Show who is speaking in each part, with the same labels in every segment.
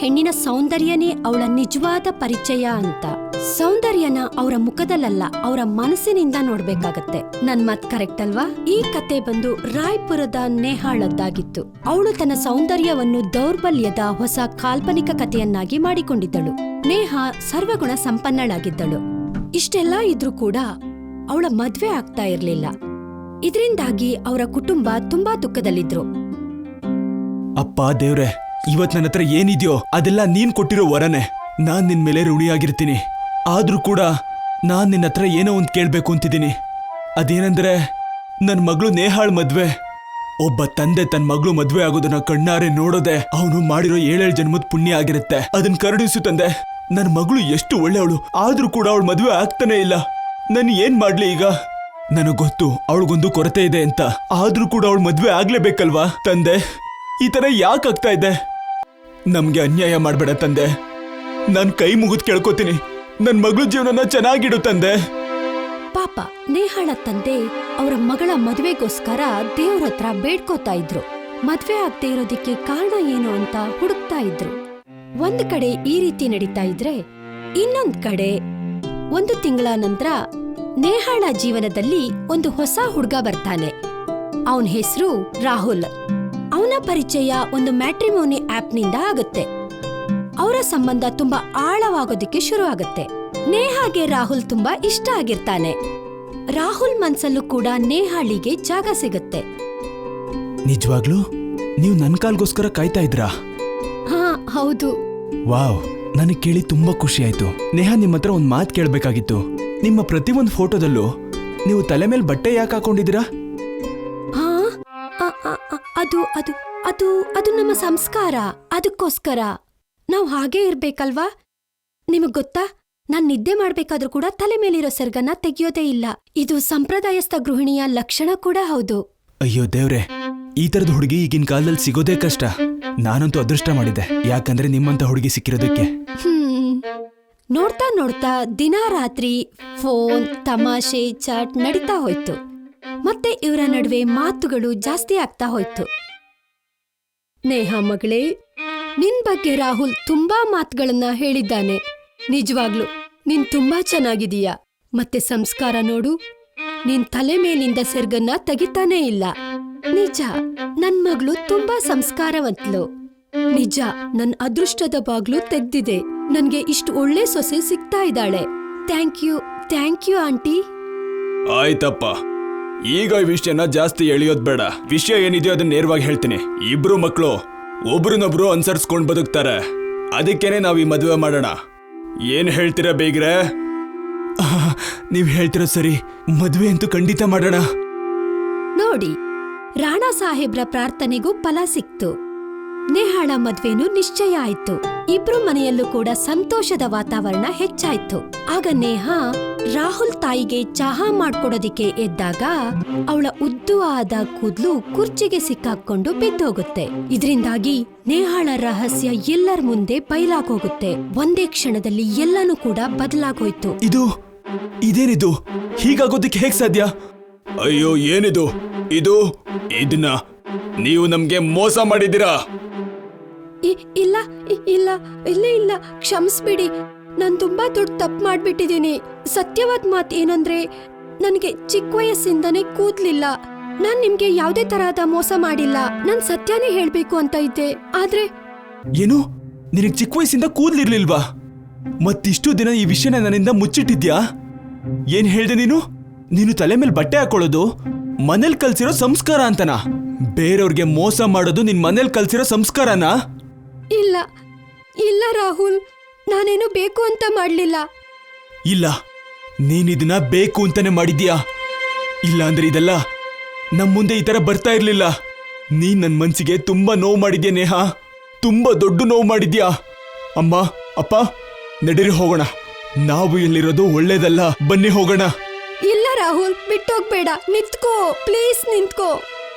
Speaker 1: ಹೆಣ್ಣಿನ ಸೌಂದರ್ಯನೇ ಅವಳ ನಿಜವಾದ ಪರಿಚಯ ಅಂತ. ಸೌಂದರ್ಯನ ಅವರ ಮುಖದಲ್ಲ, ಅವರ ಮನಸ್ಸಿನಿಂದ ನೋಡ್ಬೇಕಾಗತ್ತೆ. ನನ್ ಮಾತ್ ಕರೆಕ್ಟ್ ಅಲ್ವಾ? ಈ ಕತೆ ಬಂದು ರಾಯ್ಪುರದ ನೇಹಾಳದ್ದಾಗಿತ್ತು. ಅವಳು ತನ್ನ ಸೌಂದರ್ಯವನ್ನು ದೌರ್ಬಲ್ಯದ ಹೊಸ ಕಾಲ್ಪನಿಕ ಕಥೆಯನ್ನಾಗಿ ಮಾಡಿಕೊಂಡಿದ್ದಳು. ನೇಹಾ ಸರ್ವಗುಣ ಸಂಪನ್ನಳಾಗಿದ್ದಳು. ಇಷ್ಟೆಲ್ಲ ಇದ್ರೂ ಕೂಡ ಅವಳ ಮದ್ವೆ ಆಗ್ತಾ ಇರ್ಲಿಲ್ಲ. ಇದರಿಂದಾಗಿ ಅವರ ಕುಟುಂಬ ತುಂಬಾ ದುಃಖದಲ್ಲಿದ್ರು.
Speaker 2: ಅಪ್ಪ ದೇವ್ರೆ, ಇವತ್ ನನ್ನ ಹತ್ರ ಏನಿದ್ಯೋ ಅದೆಲ್ಲ ನೀನ್ ಕೊಟ್ಟಿರೋ ವರನೇ. ನಾನ್ ನಿನ್ ಮೇಲೆ ಋಣಿಯಾಗಿರ್ತೀನಿ. ಆದ್ರೂ ಕೂಡ ನಾನ್ ನಿನ್ನ ಹತ್ರ ಏನೋ ಒಂದ್ ಕೇಳ್ಬೇಕು ಅಂತಿದ್ದೀನಿ. ಅದೇನಂದ್ರೆ ನನ್ ಮಗಳು ನೇಹಾಳ್ ಮದ್ವೆ. ಒಬ್ಬ ತಂದೆ ತನ್ನ ಮಗಳು ಮದ್ವೆ ಆಗೋದನ್ನ ಕಣ್ಣಾರೆ ನೋಡೋದೆ ಅವನು ಮಾಡಿರೋ 7 ಜನ್ಮದ ಪುಣ್ಯ ಆಗಿರುತ್ತೆ. ಅದನ್ ಕರುಣಿಸು ತಂದೆ. ನನ್ ಮಗಳು ಎಷ್ಟು ಒಳ್ಳೆಯವಳು, ಆದ್ರೂ ಕೂಡ ಅವಳು ಮದ್ವೆ ಆಗ್ತಾನೆ ಇಲ್ಲ. ನಾನು ಏನ್ ಮಾಡ್ಲಿ ಈಗ? ನನಗ್ ಗೊತ್ತು ಅವಳಿಗೊಂದು ಕೊರತೆ ಇದೆ ಅಂತ, ಆದ್ರೂ ಕೂಡ ಅವಳು ಮದ್ವೆ ಆಗ್ಲೇಬೇಕಲ್ವಾ ತಂದೆ? ಈ ತರ ಯಾಕಾಗ್ತಾ ಇದೆ? ನಮ್ಗೆ ಅನ್ಯಾಯ ಮಾಡ್ಬೇಡ ತಂದೆ. ನಾನ್ ಕೈ ಮುಗಿದ್ ಕೇಳ್ಕೊತೀನಿ, ನನ್ ಮಗಳ ಜೀವನನ ಚೆನ್ನಾಗಿಡು ತಂದೆ.
Speaker 1: ಪಾಪ ನೇಹಾಳ ತಂದೆ ಅವರ ಮಗಳ ಮದುವೆಗೋಸ್ಕರ ದೇವ್ರ ಹತ್ರ ಬೇಡ್ಕೋತಾ ಇದ್ರು. ಮದ್ವೆ ಆಗದೆ ಇರೋದಿಕ್ಕೆ ಕಾರಣ ಏನು ಅಂತ ಹುಡುಕ್ತಾ ಇದ್ರು. ಒಂದ್ ಕಡೆ ಈ ರೀತಿ ನಡೀತಾ ಇದ್ರೆ, ಇನ್ನೊಂದ್ ಕಡೆ 1 ತಿಂಗಳ ನಂತರ ನೇಹಾಳ ಜೀವನದಲ್ಲಿ ಒಂದು ಹೊಸ ಹುಡುಗ ಬರ್ತಾನೆ. ಅವನ ಹೆಸರು ರಾಹುಲ್. ಅವನ ಪರಿಚಯ ಒಂದು ಮ್ಯಾಟ್ರಿಮೋನಿ ಆಪ್ನಿಂದ ಆಗುತ್ತೆ. ಅವರ ಸಂಬಂಧ ತುಂಬಾ ಆಳವಾಗೋದಿಕ್ಕೆ ಶುರು ಆಗುತ್ತೆ. ನೇಹಾಗೆ ರಾಹುಲ್ ತುಂಬಾ ಇಷ್ಟ ಆಗಿರ್ತಾನೆ. ರಾಹುಲ್ ಮನ್ಸಲ್ಲೂ ಕೂಡ ನೇಹಾಳಿಗೆ ಜಾಗ ಸಿಗುತ್ತೆ.
Speaker 2: ನಿಜವಾಗ್ಲೂ ನೀವು ನನ್ ಕಾಲ್ಗೋಸ್ಕರ ಕಾಯ್ತಾ ಇದ್ರಾ?
Speaker 1: ಹಾ ಹೌದು.
Speaker 2: ವಾವ್, ನನಗ್ ಕೇಳಿ ತುಂಬಾ ಖುಷಿ ಆಯ್ತು. ನೇಹಾ, ನಿಮ್ಮ ಹತ್ರ ಒಂದ್ ಮಾತು ಕೇಳ್ಬೇಕಾಗಿತ್ತು. ನಿಮ್ಮ ಪ್ರತಿಯೊಂದು ಫೋಟೋದಲ್ಲೂ ನೀವು ತಲೆ ಮೇಲೆ ಬಟ್ಟೆ ಯಾಕೆ ಹಾಕೊಂಡಿದ್ದೀರಾ?
Speaker 1: ಹಾ, ಅದು ಅದು ಅದು ಅದು ನಮ್ಮ ಸಂಸ್ಕಾರ. ಅದಕ್ಕೋಸ್ಕರ ನಾವ್ ಹಾಗೇ ಇರ್ಬೇಕಲ್ವಾ? ನಿಮಗ್ ಗೊತ್ತಾ, ನಾನ್ ನಿದ್ದೆ ಮಾಡ್ಬೇಕಾದ್ರೂ ಕೂಡ ತಲೆ ಮೇಲಿರೋ ಸೆರ್ಗನ್ನ ತೆಗಿಯೋದೇ ಇಲ್ಲ. ಇದು ಸಂಪ್ರದಾಯಸ್ಥ ಗೃಹಿಣಿಯ ಲಕ್ಷಣ ಕೂಡ ಹೌದು.
Speaker 2: ಅಯ್ಯೋ ದೇವ್ರೆ, ಈ ತರದ ಹುಡುಗಿ ಈಗಿನ ಕಾಲದಲ್ಲಿ ಸಿಗೋದೇ ಕಷ್ಟ. ನಾನಂತೂ ಅದೃಷ್ಟ ಮಾಡಿದ್ದೆ, ಯಾಕಂದ್ರೆ ನಿಮ್ಮಂತ ಹುಡುಗಿ ಸಿಕ್ಕಿರೋದಕ್ಕೆ.
Speaker 1: ನೋಡ್ತಾ ನೋಡ್ತಾ ದಿನ ರಾತ್ರಿ ಫೋನ್, ತಮಾಷೆ, ಚಾಟ್ ನಡೀತಾ ಹೋಯ್ತು. ಮತ್ತೆ ಇವರ ನಡುವೆ ಮಾತುಗಳು ಜಾಸ್ತಿ ಆಗ್ತಾ ಹೋಯ್ತು. ನೇಹಾ ಮಗಳೇ, ನಿನ್ ಬಗ್ಗೆ ರಾಹುಲ್ ತುಂಬಾ ಮಾತುಗಳನ್ನ ಹೇಳಿದ್ದಾನೆ. ನಿಜವಾಗ್ಲು ನೀನ್ ತುಂಬಾ ಚೆನ್ನಾಗಿದೀಯ. ಮತ್ತೆ ಸಂಸ್ಕಾರ ನೋಡು, ನಿನ್ ತಲೆ ಮೇಲಿಂದ ಸೆರ್ಗನ್ನ ತೆಗಿತಾನೇ ಇಲ್ಲ. ನಿಜ, ನನ್ ಮಗಳು ತುಂಬಾ ಸಂಸ್ಕಾರವಂತಲು. ನಿಜ, ನನ್ ಅದೃಷ್ಟದ ಬಾಗ್ಲು ತೆಗ್ದಿದೆ. ನನ್ಗೆ ಇಷ್ಟು ಒಳ್ಳೆ ಸೊಸೆ ಸಿಗ್ತಾ ಇದ್ದಾಳೆ. Thank you aunty.
Speaker 2: ಆಯ್ತಪ್ಪ, ಈಗ ಈ ವಿಷಯನ ಜಾಸ್ತಿ ಎಳಿಯೋದ್ ಬೇಡ. ವಿಷಯ ಏನಿದೆಯೋ ಅದನ್ನ ನೇರವಾಗಿ ಹೇಳ್ತೀನಿ. ಇಬ್ರು ಮಕ್ಕಳು ಒಬ್ರನ್ನೊಬ್ರು ಅನ್ಸರ್ಸ್ಕೊಂಡ್ ಬದುಕ್ತಾರೆ. ಅದಕ್ಕೇನೆ ನಾವ್ ಈ ಮದುವೆ ಮಾಡೋಣ. ಏನ್ ಹೇಳ್ತೀರಾ ಬೇಗ್ರೆ? ನೀವ್ ಹೇಳ್ತಿರೋ ಸರಿ, ಮದುವೆ ಅಂತೂ ಖಂಡಿತ ಮಾಡೋಣ.
Speaker 1: ನೋಡಿ, ರಾಣಾ ಸಾಹೇಬ್ರ ಪ್ರಾರ್ಥನೆಗೂ ಫಲ ಸಿಕ್ತು. ನೇಹಾಳ ಮದ್ವೆನೂ ನಿಶ್ಚಯ ಆಯ್ತು. ಇಬ್ರು ಮನೆಯಲ್ಲೂ ಕೂಡ ಸಂತೋಷದ ವಾತಾವರಣ ಹೆಚ್ಚಾಯ್ತು. ಆಗ ನೇಹಾ ರಾಹುಲ್ ತಾಯಿಗೆ ಚಹಾ ಮಾಡ್ಕೊಡೋದಿಕ್ಕೆ ಎದ್ದಾಗ ಅವಳ ಉದ್ದವಾದ ಕೂದ್ಲು ಕುರ್ಚಿಗೆ ಸಿಕ್ಕಾಕೊಂಡು ಬಿದ್ದೋಗುತ್ತೆ. ಇದರಿಂದಾಗಿ ನೇಹಾಳ ರಹಸ್ಯ ಎಲ್ಲರ ಮುಂದೆ ಬಯಲಾಗೋಗುತ್ತೆ. ಒಂದೇ ಕ್ಷಣದಲ್ಲಿ ಎಲ್ಲಾನು ಕೂಡ ಬದಲಾಗೋಯ್ತು.
Speaker 2: ಇದೇನಿದು? ಹೀಗಾಗೋದಿಕ್ಕೆ ಹೇಗ್ ಸಾಧ್ಯ? ಅಯ್ಯೋ, ಏನಿದು? ಇದನ್ನ ನೀವು ನಮ್ಗೆ ಮೋಸ ಮಾಡಿದ್ದೀರಾ.
Speaker 1: ಇಲ್ಲ ಇಲ್ಲ ಇಲ್ಲ ಇಲ್ಲ, ಕ್ಷಮಿಸ್ಬಿಡಿ. ನಾನ್ ತುಂಬಾ ದೊಡ್ಡ ತಪ್ಪು ಮಾಡ್ಬಿಟ್ಟಿದ್ದೀನಿ. ಸತ್ಯವಾದ ಮಾತು ಏನಂದ್ರೆ, ನನ್ಗೆ ಚಿಕ್ಕ ವಯಸ್ಸಿಂದನೇ ಕೂದ್ಲಿಲ್ಲ. ನಾನ್ ನಿಮ್ಗೆ ಯಾವ್ದೇ ತರಹದ ಮೋಸ ಮಾಡಿಲ್ಲ. ನಾನ್ ಸತ್ಯನೇ ಹೇಳ್ಬೇಕು ಅಂತ ಇದ್ದೆ. ಆದ್ರೆ
Speaker 2: ಏನು? ನಿನಗ್ ಚಿಕ್ಕ ವಯಸ್ಸಿಂದ ಕೂದ್ಲಿರ್ಲಿಲ್ವಾ? ಮತ್ತಿಷ್ಟು ದಿನ ಈ ವಿಷಯನ ನನ್ನಿಂದ ಮುಚ್ಚಿಟ್ಟಿದ್ಯಾ? ಏನ್ ಹೇಳ್ದೆ ನೀನು? ನೀನು ತಲೆ ಮೇಲೆ ಬಟ್ಟೆ ಹಾಕೊಳ್ಳೋದು ಮನೇಲಿ ಕಲ್ಸಿರೋ ಸಂಸ್ಕಾರ ಅಂತನಾ? ಬೇರೆಯವ್ರಿಗೆ ಮೋಸ ಮಾಡೋದು ನಿನ್ ಮನೇಲಿ ಕಲ್ಸಿರೋ ಸಂಸ್ಕಾರನಾ?
Speaker 1: ಇಲ್ಲ ಇಲ್ಲ ರಾಹುಲ್, ನಾನೇನು ಬೇಕು ಅಂತ ಮಾಡ್ಲಿಲ್ಲ.
Speaker 2: ಇಲ್ಲ, ನೀನಿದನ್ನ ಬೇಕು ಅಂತಾನೆ ಮಾಡಿದ್ಯಾ. ಇಲ್ಲ ಅಂದ್ರೆ ಇದೆಲ್ಲ ನಮ್ ಮುಂದೆ ಈ ತರ ಬರ್ತಾ ಇರ್ಲಿಲ್ಲ. ನೀನ್ ನನ್ ಮನ್ಸಿಗೆ ತುಂಬಾ ನೋವು ಮಾಡಿದ್ಯಾ ನೇಹಾ, ತುಂಬಾ ದೊಡ್ಡ ನೋವು ಮಾಡಿದ್ಯಾ. ಅಮ್ಮ, ಅಪ್ಪ, ನಡೀರಿ ಹೋಗೋಣ. ನಾವು ಇಲ್ಲಿರೋದು ಒಳ್ಳೇದಲ್ಲ, ಬನ್ನಿ ಹೋಗೋಣ.
Speaker 1: ಇಲ್ಲ ರಾಹುಲ್, ಬಿಟ್ಟೋಗ್ಬೇಡ. ನಿಂತ್ಕೋ ಪ್ಲೀಸ್, ನಿಂತ್ಕೋ.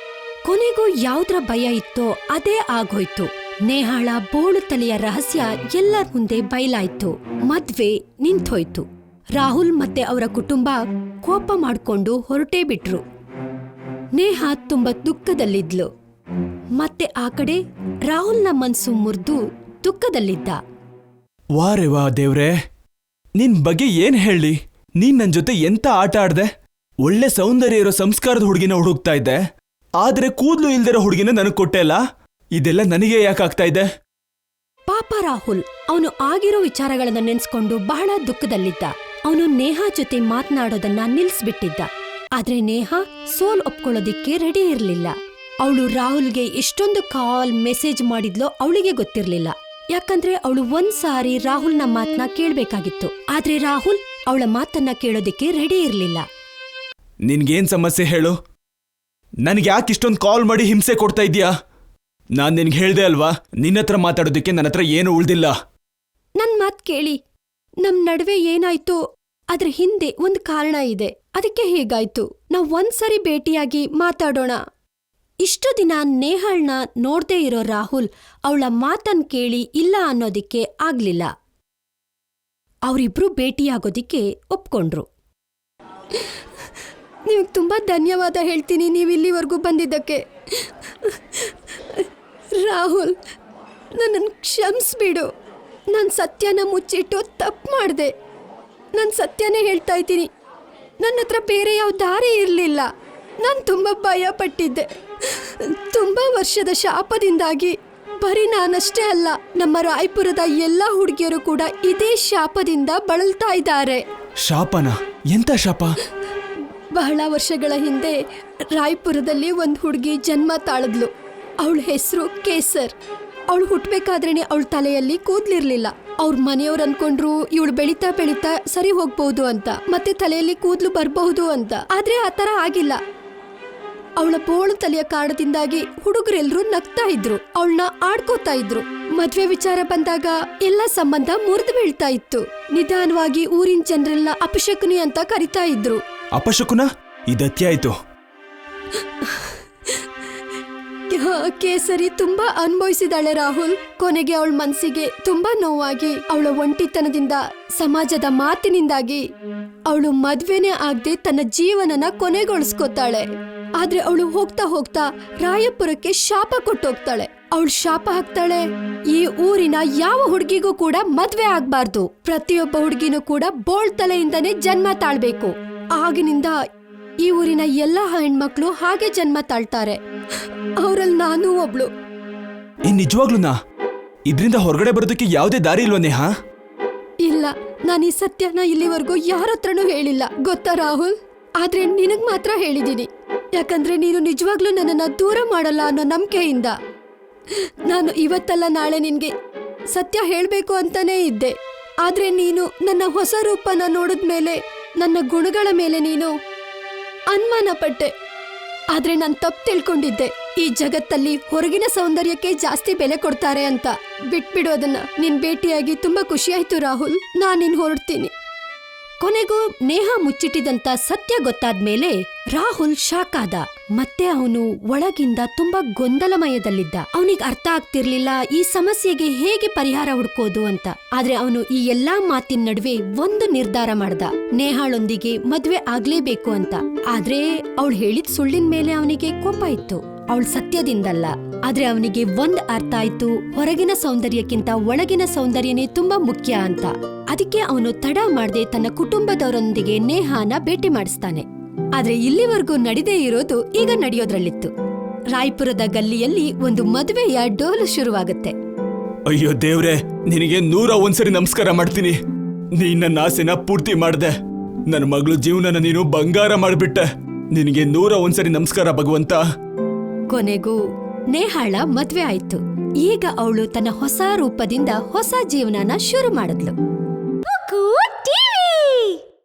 Speaker 1: ಕೊನೆಗೂ ಯಾವ್ದ್ರ ಭಯ ಇತ್ತೋ ಅದೇ ಆಗೋಯ್ತು. ನೇಹಾಳ ಬೋಳು ತಲೆಯ ರಹಸ್ಯ ಎಲ್ಲರ ಮುಂದೆ ಬಯಲಾಯ್ತು. ಮದ್ವೆ ನಿಂತೋಯ್ತು. ರಾಹುಲ್ ಮತ್ತೆ ಅವರ ಕುಟುಂಬ ಕೋಪ ಮಾಡ್ಕೊಂಡು ಹೊರಟೇ ಬಿಟ್ರು. ನೇಹಾ ತುಂಬಾ ದುಃಖದಲ್ಲಿದ್ಲು. ಮತ್ತೆ ಆ ಕಡೆ ರಾಹುಲ್ನ ಮನ್ಸು ಮುರಿದು ದುಃಖದಲ್ಲಿದ್ದ.
Speaker 2: ವಾರೆ ವಾ ದೇವ್ರೆ, ನಿನ್ ಬಗ್ಗೆ ಏನ್ ಹೇಳಿ. ನೀನ್ ನನ್ ಜೊತೆ ಎಂತ ಆಟ ಆಡ್ದೆ. ಒಳ್ಳೆ ಸೌಂದರ್ಯ ಇರೋ ಸಂಸ್ಕಾರದ ಹುಡುಗಿನ ಹುಡುಕ್ತಾ ಇದ್ದೆ, ಆದ್ರೆ ಕೂದ್ಲು ಇಲ್ದಿರೋ ಹುಡುಗಿನ ನನಗ್ ಕೊಟ್ಟೆ ಅಲ್ಲ. ಇದೆಲ್ಲ ನನಗೆ ಯಾಕಾಗ್ತಾ ಇದೆ?
Speaker 1: ಪಾಪ ರಾಹುಲ್ ಅವನು ಆಗಿರೋ ವಿಚಾರಗಳನ್ನ ನೆನ್ಸ್ಕೊಂಡು ಬಹಳ ದುಃಖದಲ್ಲಿದ್ದ. ಅವನು ನೇಹಾ ಜೊತೆ ಮಾತನಾಡೋದನ್ನ ನಿಲ್ಸ್ಬಿಟ್ಟಿದ್ದ. ಆದ್ರೆ ನೇಹಾ ಸೋಲ್ ಒಪ್ಕೊಳ್ಳೋದಿಕ್ಕೆ ರೆಡಿ ಇರ್ಲಿಲ್ಲ. ಅವಳು ರಾಹುಲ್ಗೆ ಎಷ್ಟೊಂದು ಕಾಲ್ ಮೆಸೇಜ್ ಮಾಡಿದ್ಲೋ ಅವಳಿಗೆ ಗೊತ್ತಿರ್ಲಿಲ್ಲ. ಯಾಕಂದ್ರೆ ಅವಳು ಒಂದ್ಸಾರಿ ರಾಹುಲ್ನ ಮಾತನ್ನ ಕೇಳ್ಬೇಕಾಗಿತ್ತು. ಆದ್ರೆ ರಾಹುಲ್ ಅವಳ ಮಾತನ್ನ ಕೇಳೋದಿಕ್ಕೆ ರೆಡಿ ಇರ್ಲಿಲ್ಲ.
Speaker 2: ನಿನ್ಗೇನ್ ಸಮಸ್ಯೆ ಹೇಳು? ನನ್ಗೆ ಯಾಕೆ ಇಷ್ಟೊಂದು ಕಾಲ್ ಮಾಡಿ ಹಿಂಸೆ ಕೊಡ್ತಾ ಇದೀಯಾ? ನಾನ್ ನಿನ್ಗೆ ಹೇಳ್ದೆ ಅಲ್ವಾ, ನಿನ್ನತ್ರ ಮಾತಾಡೋದಕ್ಕೆ ನನ್ನ ಹತ್ರ ಏನು ಉಳ್ದಿಲ್ಲ.
Speaker 1: ನನ್ ಮಾತ್ ಕೇಳಿ. ನಮ್ ನಡುವೆ ಏನಾಯ್ತು ಅದ್ರ ಹಿಂದೆ ಒಂದ್ ಕಾರಣ ಇದೆ. ಅದಕ್ಕೆ ಹೀಗಾಯ್ತು. ನಾವ್ ಒಂದ್ಸರಿ ಭೇಟಿಯಾಗಿ ಮಾತಾಡೋಣ. ಇಷ್ಟು ದಿನ ನೇಹಾಳ್ನ ನೋಡ್ದೇ ಇರೋ ರಾಹುಲ್ ಅವಳ ಮಾತನ್ ಕೇಳಿ ಇಲ್ಲ ಅನ್ನೋದಿಕ್ಕೆ ಆಗ್ಲಿಲ್ಲ. ಅವರಿಬ್ರು ಭೇಟಿಯಾಗೋದಿಕ್ಕೆ ಒಪ್ಕೊಂಡ್ರು. ನಿಮ್ಗೆ ತುಂಬಾ ಧನ್ಯವಾದ ಹೇಳ್ತೀನಿ ನೀವಿಲ್ಲಿವರೆಗೂ ಬಂದಿದ್ದಕ್ಕೆ. ರಾಹುಲ್, ನನ್ನನ್ನು ಕ್ಷಮಿಸ್ಬಿಡು. ನಾನು ಸತ್ಯನ ಮುಚ್ಚಿಟ್ಟು ತಪ್ಪು ಮಾಡಿದೆ. ನಾನು ಸತ್ಯನೇ ಹೇಳ್ತಾ ಇದ್ದೀನಿ. ನನ್ನ ಹತ್ರ ಬೇರೆ ಯಾವ ದಾರಿ ಇರಲಿಲ್ಲ. ನಾನು ತುಂಬ ಭಯಪಟ್ಟಿದ್ದೆ. ತುಂಬ ವರ್ಷದ ಶಾಪದಿಂದಾಗಿ ಬರೀ ನಾನಷ್ಟೇ ಅಲ್ಲ, ನಮ್ಮ ರಾಯ್ಪುರದ ಎಲ್ಲ ಹುಡುಗಿಯರು ಕೂಡ ಇದೇ ಶಾಪದಿಂದ ಬಳಲ್ತಾ ಇದ್ದಾರೆ.
Speaker 2: ಶಾಪನ? ಎಂತ ಶಾಪ?
Speaker 1: ಬಹಳ ವರ್ಷಗಳ ಹಿಂದೆ ರಾಯ್ಪುರದಲ್ಲಿ ಒಂದು ಹುಡುಗಿ ಜನ್ಮ ತಾಳದ್ಲು. ಅವಳ ಹೆಸರು ಕೇಸರ್. ಅವಳು ಹುಟ್ಟಬೇಕಾದ್ರೇನೆ ಅವಳ ತಲೆಯಲ್ಲಿ ಕೂದ್ಲಿರ್ಲಿಲ್ಲ. ಅವ್ರ ಮನೆಯವ್ರು ಅನ್ಕೊಂಡ್ರು ಇವಳು ಬೆಳೀತಾ ಬೆಳೀತಾ ಸರಿ ಹೋಗ್ಬಹುದು ಅಂತ, ಮತ್ತೆ ತಲೆಯಲ್ಲಿ ಕೂದ್ಲು ಬರಬಹುದು ಅಂತ. ಆದ್ರೆ ಆ ತರ ಆಗಿಲ್ಲ. ಅವಳ ಬೋಳು ತಲೆಯ ಕಾರಣದಿಂದಾಗಿ ಹುಡುಗರೆಲ್ಲರೂ ನಗ್ತಾ ಇದ್ರು, ಅವಳನ್ನ ಆಡ್ಕೋತಾ ಇದ್ರು. ಮದ್ವೆ ವಿಚಾರ ಬಂದಾಗ ಎಲ್ಲ ಸಂಬಂಧ ಮುರಿದು ಬೀಳ್ತಾ ಇತ್ತು. ನಿಧಾನವಾಗಿ ಊರಿನ ಜನರೆಲ್ಲ ಅಪಶಕುನಿ ಅಂತ ಕರಿತಾ ಇದ್ರು.
Speaker 2: ಅಪಶಕುನ? ಇದತ್ಯಾಯ್ತು.
Speaker 1: ಕೇಸರಿ ತುಂಬಾ ಅನುಭವಿಸಿದಾಳೆ ರಾಹುಲ್. ಕೊನೆಗೆ ಅವಳ ಮನ್ಸಿಗೆ ತುಂಬಾ ನೋವಾಗಿ, ಅವಳ ಒಂಟಿತನದಿಂದ, ಸಮಾಜದ ಮಾತಿನಿಂದಾಗಿ ಅವಳು ಮದ್ವೆನೇ ಆಗದೆ ತನ್ನ ಜೀವನನ ಕೊನೆಗೊಳಿಸ್ಕೋತಾಳೆ. ಆದ್ರೆ ಅವಳು ಹೋಗ್ತಾ ಹೋಗ್ತಾ ರಾಯಪುರಕ್ಕೆ ಶಾಪ ಕೊಟ್ಟೋಗ್ತಾಳೆ. ಅವಳು ಶಾಪ ಹಾಕ್ತಾಳೆ, ಈ ಊರಿನ ಯಾವ ಹುಡುಗಿಗೂ ಕೂಡ ಮದ್ವೆ ಆಗ್ಬಾರ್ದು. ಪ್ರತಿಯೊಬ್ಬ ಹುಡುಗಿನೂ ಕೂಡ ಬೋಳ್ತಲೆಯಿಂದನೇ ಜನ್ಮ ತಾಳ್ಬೇಕು. ಆಗಿನಿಂದ ಈ ಊರಿನ ಎಲ್ಲಾ ಹೆಣ್ಮಕ್ಳು ಹಾಗೆ ಜನ್ಮ ತಾಳ್ತಾರೆ. ಅವರಲ್ಲಿ ನಾನು ಒಬ್ಳು.
Speaker 2: ನಿಜವಾಗ್ಲೂನಾ? ಇದ್ರಿಂದ ಹೊರಗಡೆ ಬರೋದಕ್ಕೆ ಯಾವುದೇ ದಾರಿ ಇಲ್ವಾ ನೇಹಾ?
Speaker 1: ಇಲ್ಲ, ನಾನು ಈ ಸತ್ಯನ ಇಲ್ಲಿವರೆಗೂ ಯಾರ ಹತ್ರನೂ ಹೇಳಿಲ್ಲ, ಗೊತ್ತಾ ರಾಹುಲ್? ಆದ್ರೆ ನಿನಗ್ ಮಾತ್ರ ಹೇಳಿದೀನಿ. ಯಾಕಂದ್ರೆ ನೀನು ನಿಜವಾಗ್ಲೂ ನನ್ನನ್ನ ದೂರ ಮಾಡಲ್ಲ ಅನ್ನೋ ನಂಬಿಕೆಯಿಂದ. ನಾನು ಇವತ್ತಲ್ಲ ನಾಳೆ ನಿನ್ಗೆ ಸತ್ಯ ಹೇಳ್ಬೇಕು ಅಂತಾನೇ ಇದ್ದೆ. ಆದ್ರೆ ನೀನು ನನ್ನ ಹೊಸ ರೂಪನ ನೋಡಿದ್ಮೇಲೆ, ನನ್ನ ಗುಣಗಳ ಮೇಲೆ ನೀನು ಅನುಮಾನ ಪಟ್ಟೆ. ಆದ್ರೆ ನಾನು ತಪ್ಪು ತಿಳ್ಕೊಂಡಿದ್ದೆ. ಈ ಜಗತ್ತಲ್ಲಿ ಹೊರಗಿನ ಸೌಂದರ್ಯಕ್ಕೆ ಜಾಸ್ತಿ ಬೆಲೆ ಕೊಡ್ತಾರೆ ಅಂತ. ಬಿಟ್ಬಿಡು ಅದನ್ನ. ನಿನ್ ಭೇಟಿಯಾಗಿ ತುಂಬಾ ಖುಷಿಯಾಯ್ತು ರಾಹುಲ್. ನಾನಿನ್ ಹೊರಡ್ತೀನಿ. ಕೊನೆಗೂ ನೇಹಾ ಮುಚ್ಚಿಟ್ಟಿದಂತ ಸತ್ಯ ಗೊತ್ತಾದ್ಮೇಲೆ ರಾಹುಲ್ ಶಾಕ್ ಆದ. ಮತ್ತೆ ಅವನು ಒಳಗಿಂದ ತುಂಬಾ ಗೊಂದಲಮಯದಲ್ಲಿದ್ದ. ಅವನಿಗೆ ಅರ್ಥ ಆಗ್ತಿರ್ಲಿಲ್ಲ ಈ ಸಮಸ್ಯೆಗೆ ಹೇಗೆ ಪರಿಹಾರ ಹುಡ್ಕೋದು ಅಂತ. ಆದ್ರೆ ಅವನು ಈ ಎಲ್ಲಾ ಮಾತಿನ ನಡುವೆ ಒಂದು ನಿರ್ಧಾರ ಮಾಡ್ದ, ನೇಹಾಳೊಂದಿಗೆ ಮದ್ವೆ ಆಗ್ಲೇಬೇಕು ಅಂತ. ಆದ್ರೆ ಅವಳು ಹೇಳಿದ ಸುಳ್ಳಿನ ಮೇಲೆ ಅವನಿಗೆ ಕೋಪ ಇತ್ತು, ಅವಳ ಸತ್ಯದಿಂದಲ್ಲ. ಆದ್ರೆ ಅವನಿಗೆ ಒಂದ್ ಅರ್ಥ ಆಯ್ತು, ಹೊರಗಿನ ಸೌಂದರ್ಯಕ್ಕಿಂತ ಒಳಗಿನ ಸೌಂದರ್ಯನೇ ತುಂಬಾ ಮುಖ್ಯ ಅಂತ. ಅದಕ್ಕೆ ಅವನು ತಡ ಮಾಡದೆ ತನ್ನ ಕುಟುಂಬದವರೊಂದಿಗೆ ನೇಹಾನ ಭೇಟಿ ಮಾಡಿಸ್ತಾನೆ. ಆದ್ರೆ ಇಲ್ಲಿವರೆಗೂ ನಡೆದೇ ಇರೋದು ಈಗ ನಡೆಯೋದ್ರಲ್ಲಿತ್ತು. ರಾಯ್ಪುರದ ಗಲ್ಲಿಯಲ್ಲಿ ಒಂದು ಮದುವೆಯ ಡೋಲು ಶುರುವಾಗುತ್ತೆ.
Speaker 2: ಅಯ್ಯೋ ದೇವ್ರೆ, ನಿನಗೆ 101 ಸರಿ ನಮಸ್ಕಾರ ಮಾಡ್ತೀನಿ. ನೀನ್ ನನ್ನ ಆಸೆನ ಪೂರ್ತಿ ಮಾಡ್ದೆ. ನನ್ನ ಮಗಳು ಜೀವನನ ನೀನು ಬಂಗಾರ ಮಾಡ್ಬಿಟ್ಟೆ. ನಿನಗೆ 101 ಸರಿ ನಮಸ್ಕಾರ ಭಗವಂತ.
Speaker 1: ಕೊನೆಗೂ ನೇಹಾಳ ಮದ್ವೆ ಆಯ್ತು. ಈಗ ಅವಳು ತನ್ನ ಹೊಸ ರೂಪದಿಂದ ಹೊಸ ಜೀವನನ ಶುರು ಮಾಡಿದ್ಲು.